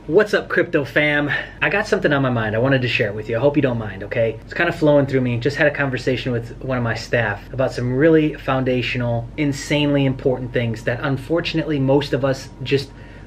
What's up, crypto fam? I got something on my mind. I wanted to share it with you. I hope you don't mind, okay? It's kind of flowing through me. Just had a conversation with one of my staff about some really foundational, insanely important things that unfortunately most of us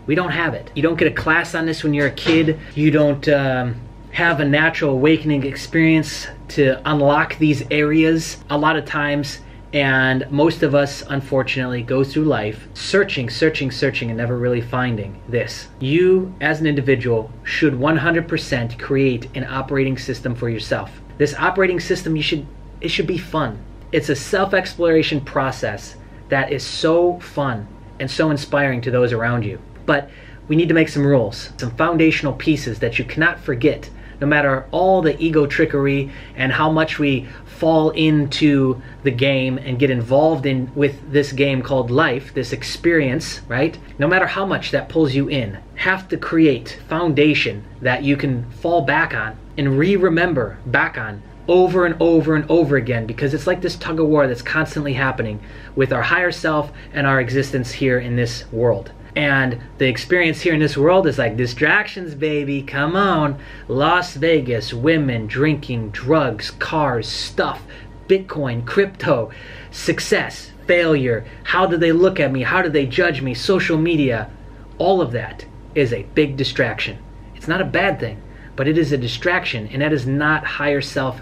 we don't have it. You don't get a class on this when you're a kid. You don't have a natural awakening experience to unlock these areas a lot of times. And most of us, unfortunately, go through life searching, and never really finding this. You, as an individual, should 100% create an operating system for yourself. This operating system, it should be fun. It's a self-exploration process that is so fun and so inspiring to those around you. But we need to make some rules, some foundational pieces that you cannot forget, no matter all the ego trickery and how much we fall into the game and get involved with this game called life, this experience, right? No matter how much that pulls you in, have to create foundation that you can fall back on and remember back on over and over and over again, because it's like this tug of war that's constantly happening with our higher self and our existence here in this world. And the experience here in this world is like distractions, baby. Come on. Las Vegas, women, drinking, drugs, cars, stuff, Bitcoin, crypto, success, failure. How do they look at me? How do they judge me? Social media. All of that is a big distraction. It's not a bad thing, but it is a distraction, and that is not higher self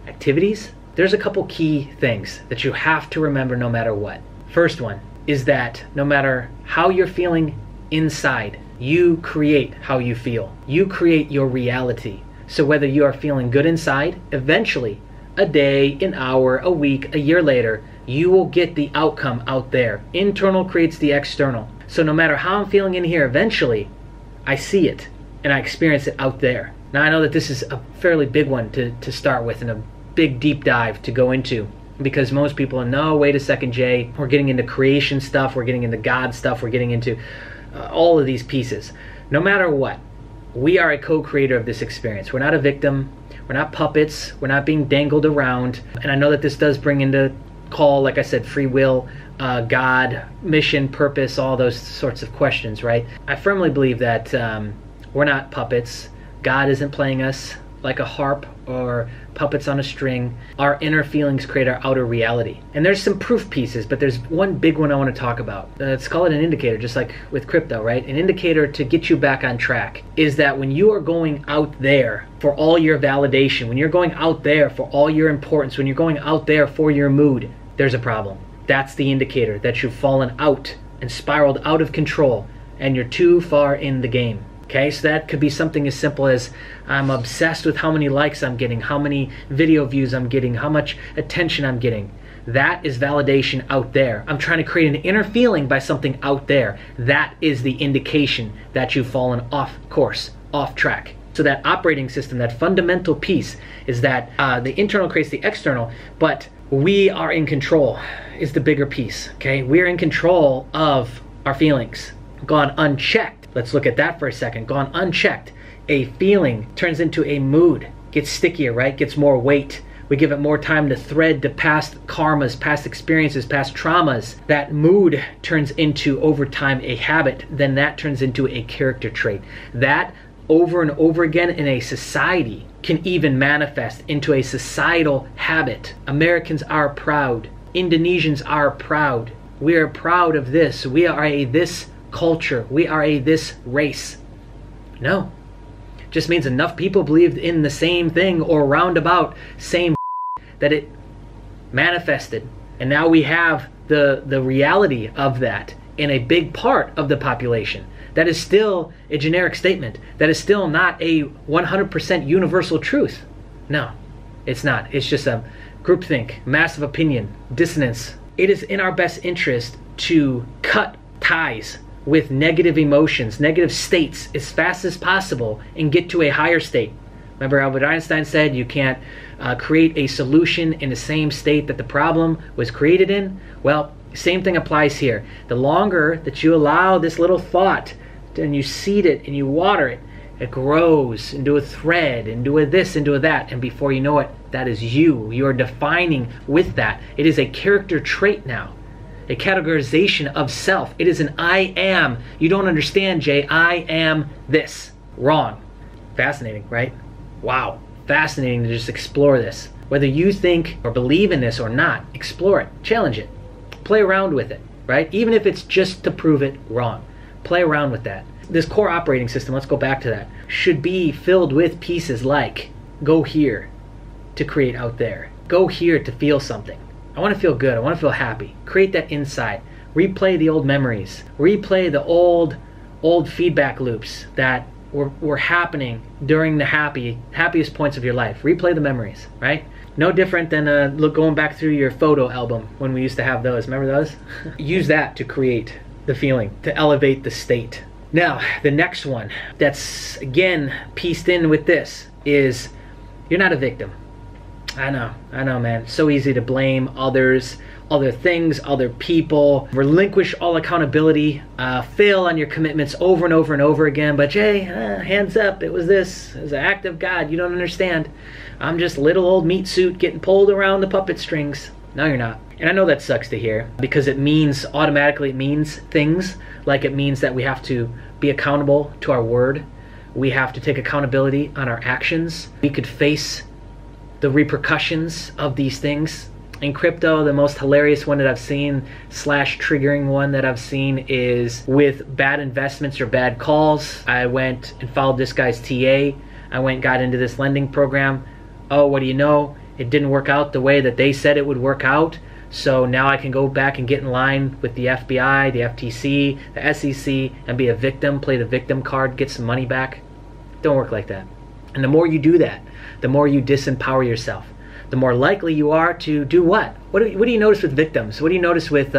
activities. There's a couple key things that you have to remember no matter what. First one is that no matter how you're feeling inside, you create how you feel. You create your reality. So whether you are feeling good inside, eventually, a day, an hour, a week, a year later, you will get the outcome out there. Internal creates the external. So no matter how I'm feeling in here, eventually, I see it and I experience it out there. Now I know that this is a fairly big one to start with and a big deep dive to go into, because most people are, no, wait a second, Jay, we're getting into creation stuff, we're getting into God stuff, we're getting into all of these pieces. No matter what, we are a co-creator of this experience. We're not a victim, we're not puppets, we're not being dangled around. And I know that this does bring into call, like I said, free will, God, mission, purpose, all those sorts of questions, right? I firmly believe that we're not puppets. God isn't playing us like a harp or puppets on a string. Our inner feelings create our outer reality. And there's some proof pieces, but there's one big one I want to talk about. Let's call it an indicator, just like with crypto, right? An indicator to get you back on track is that when you are going out there for all your validation, when you're going out there for all your importance, when you're going out there for your mood, there's a problem. That's the indicator that you've fallen out and spiraled out of control and you're too far in the game. Okay, so that could be something as simple as I'm obsessed with how many likes I'm getting, how many video views I'm getting, how much attention I'm getting. That is validation out there. I'm trying to create an inner feeling by something out there. That is the indication that you've fallen off course, off track. So that operating system, that fundamental piece is that the internal creates the external, but we are in control is the bigger piece, okay? We're in control of our feelings. Gone unchecked. Let's look at that for a second. Gone unchecked, a feeling turns into a mood, gets stickier, right? Gets more weight. We give it more time to thread to past karmas, past experiences, past traumas. That mood turns into, over time, a habit. Then that turns into a character trait. That, over and over again in a society, can even manifest into a societal habit. Americans are proud. Indonesians are proud. We are proud of this. We are a this culture. We are a this race. No. Just means enough people believed in the same thing or roundabout same that it manifested. And now we have the reality of that in a big part of the population. That is still a generic statement. That is still not a 100% universal truth. No, it's not. It's just a groupthink, massive opinion, dissonance. It is in our best interest to cut ties with negative emotions, negative states as fast as possible and get to a higher state. Remember Albert Einstein said you can't create a solution in the same state that the problem was created in? Well, same thing applies here. The longer that you allow this little thought and you seed it and you water it, it grows into a thread, into a this, into a that, and before you know it, that is you. You're defining with that. It is a character trait now. a categorization of self. It is an I am. You don't understand, Jay. I am this. Wrong. Fascinating, right? Wow. Fascinating to just explore this. Whether you think or believe in this or not, explore it. Challenge it. Play around with it, right? Even if it's just to prove it wrong. Play around with that. This core operating system, let's go back to that, should be filled with pieces like go here to create out there. Go here to feel something. I want to feel good. I want to feel happy. Create that inside. Replay the old memories. Replay the old feedback loops that were happening during the happiest points of your life. Replay the memories, right? No different than going back through your photo album when we used to have those. Remember those? Use that to create the feeling, to elevate the state. Now, the next one that's, again, pieced in with this is you're not a victim. I know, man. So easy to blame others, other things, other people, relinquish all accountability, fail on your commitments over and over and over again. But Jay, hands up, it was this. It was an act of God. You don't understand. I'm just little old meat suit getting pulled around the puppet strings. No, you're not. And I know that sucks to hear because it means, automatically it means things like it means that we have to be accountable to our word. We have to take accountability on our actions. We could face the repercussions of these things. In crypto, the most hilarious one that I've seen / triggering one that I've seen is with bad investments or bad calls. I went and followed this guy's TA. I went and got into this lending program. Oh, what do you know? It didn't work out the way that they said it would work out. So now I can go back and get in line with the FBI, the FTC, the SEC, and be a victim, play the victim card, get some money back. Don't work like that. And the more you do that, the more you disempower yourself. The more likely you are to do what? What do you notice with victims? What do you notice with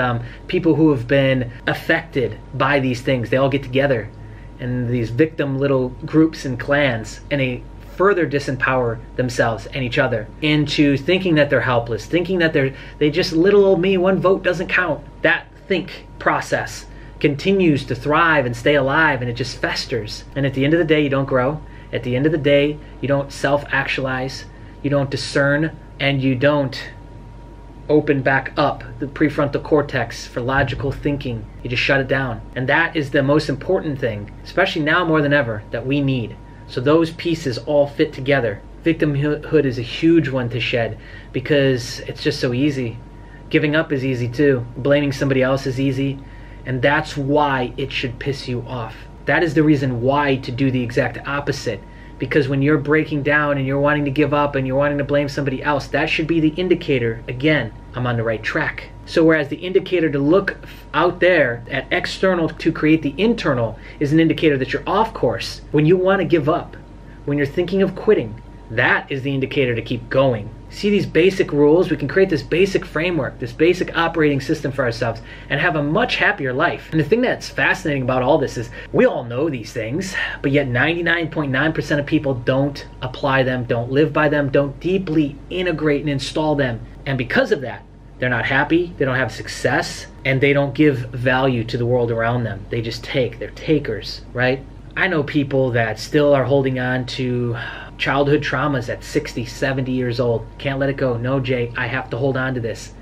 people who have been affected by these things? They all get together in these victim little groups and clans, and they further disempower themselves and each other into thinking that they're helpless, thinking that they just little old me, one vote doesn't count. That think process continues to thrive and stay alive, and it just festers. And at the end of the day, you don't grow. At the end of the day, you don't self-actualize, you don't discern, and you don't open back up the prefrontal cortex for logical thinking. You just shut it down. And that is the most important thing, especially now more than ever, that we need. So those pieces all fit together. Victimhood is a huge one to shed because it's just so easy. Giving up is easy too. Blaming somebody else is easy. And that's why it should piss you off. That is the reason why to do the exact opposite. Because when you're breaking down and you're wanting to give up and you're wanting to blame somebody else, that should be the indicator, again, I'm on the right track. So whereas the indicator to look out there at external to create the internal is an indicator that you're off course. When you want to give up, when you're thinking of quitting, that is the indicator to keep going. See these basic rules? We can create this basic framework, this basic operating system for ourselves and have a much happier life. And the thing that's fascinating about all this is we all know these things, but yet 99.9% of people don't apply them, don't live by them, don't deeply integrate and install them. And because of that, they're not happy, they don't have success, and they don't give value to the world around them. They just take, they're takers, right? I know people that still are holding on to childhood traumas at 60, 70 years old. Can't let it go. No, Jay, I have to hold on to this.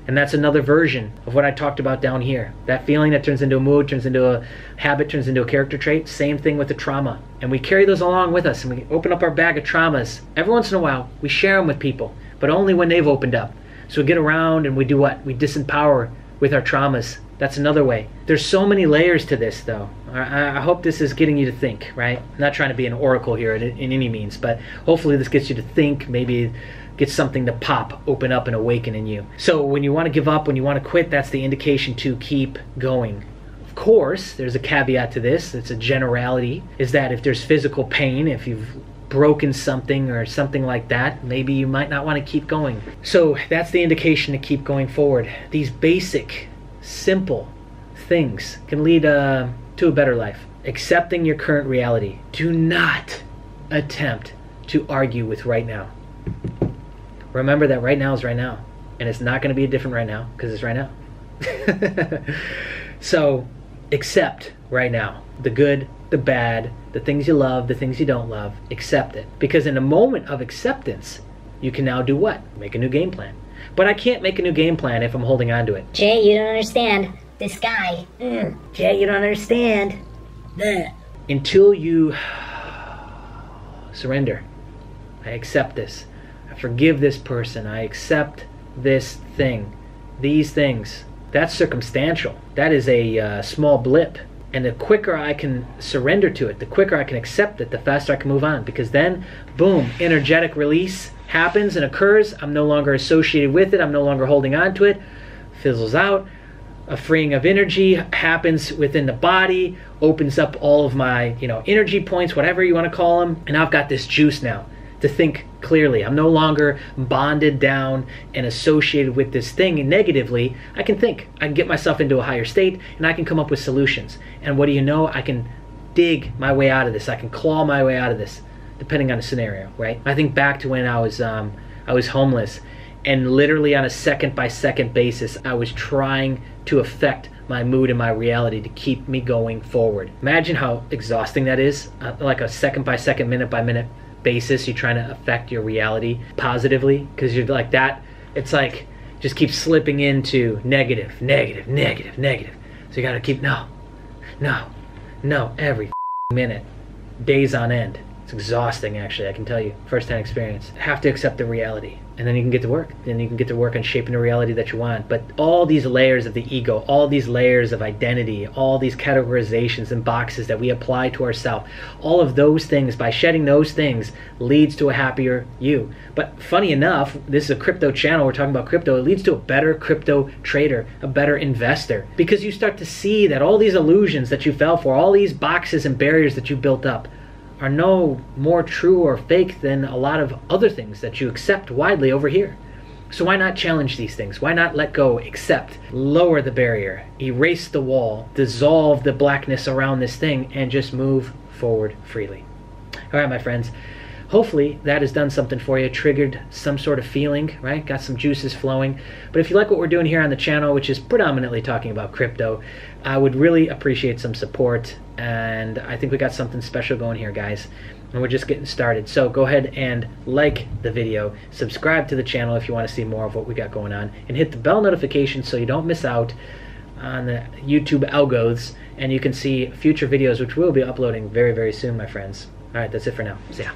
And that's another version of what I talked about down here. That feeling that turns into a mood, turns into a habit, turns into a character trait. Same thing with the trauma. And we carry those along with us, and we open up our bag of traumas. Every once in a while, we share them with people, but only when they've opened up. So we get around and we do what? We disempower with our traumas. That's another way. There's so many layers to this, though. I hope this is getting you to think, right? I'm not trying to be an oracle here in any means, but hopefully this gets you to think, maybe get something to pop, open up, and awaken in you. So when you want to give up, when you want to quit, that's the indication to keep going. Of course, there's a caveat to this. It's a generality, is that if there's physical pain, if you've broken something or something like that, maybe you might not want to keep going. So that's the indication to keep going forward. These basic, simple things can lead to a better life. Accepting your current reality. Do not attempt to argue with right now. Remember that right now is right now, and it's not going to be a different right now because it's right now. So accept right now. The good, the bad, the things you love, the things you don't love. Accept it. Because in a moment of acceptance, you can now do what? Make a new game plan. But I can't make a new game plan if I'm holding on to it. Jay, you don't understand. This guy. Jay, you don't understand. Bleh. Until you surrender. I accept this. I forgive this person. I accept this thing. These things. That's circumstantial. That is a small blip. And the quicker I can surrender to it, the quicker I can accept it, the faster I can move on. Because then, boom, energetic release happens and occurs. I'm no longer associated with it. I'm no longer holding on to it. Fizzles out. A freeing of energy happens within the body, opens up all of my, energy points, whatever you want to call them. And I've got this juice now to think clearly. I'm no longer bonded down and associated with this thing negatively. I can think. I can get myself into a higher state, and I can come up with solutions. And what do you know? I can dig my way out of this. I can claw my way out of this, depending on the scenario, right? I think back to when I was homeless, and literally on a second-by-second basis, I was trying to affect my mood and my reality to keep me going forward. Imagine how exhausting that is, like a second-by-second, minute-by-minute basis. You're trying to affect your reality positively, because you're like that. It's like just keep slipping into negative. So you gotta keep no, every minute, days on end. It's exhausting, actually, I can tell you, first-hand experience. Have to accept the reality, and then you can get to work. Then you can get to work on shaping the reality that you want. But all these layers of the ego, all these layers of identity, all these categorizations and boxes that we apply to ourselves, all of those things, by shedding those things, leads to a happier you. But funny enough, this is a crypto channel, we're talking about crypto, it leads to a better crypto trader, a better investor. Because you start to see that all these illusions that you fell for, all these boxes and barriers that you built up, are no more true or fake than a lot of other things that you accept widely over here. So why not challenge these things? Why not let go, accept, lower the barrier, erase the wall, dissolve the blackness around this thing, and just move forward freely? All right, my friends. Hopefully that has done something for you, triggered some sort of feeling, right? Got some juices flowing. But if you like what we're doing here on the channel, which is predominantly talking about crypto, I would really appreciate some support. And I think we got something special going here, guys. And we're just getting started. So go ahead and like the video, subscribe to the channel if you want to see more of what we got going on, and hit the bell notification so you don't miss out on the YouTube algos, and you can see future videos, which we'll be uploading very, very soon, my friends. All right, that's it for now. See ya.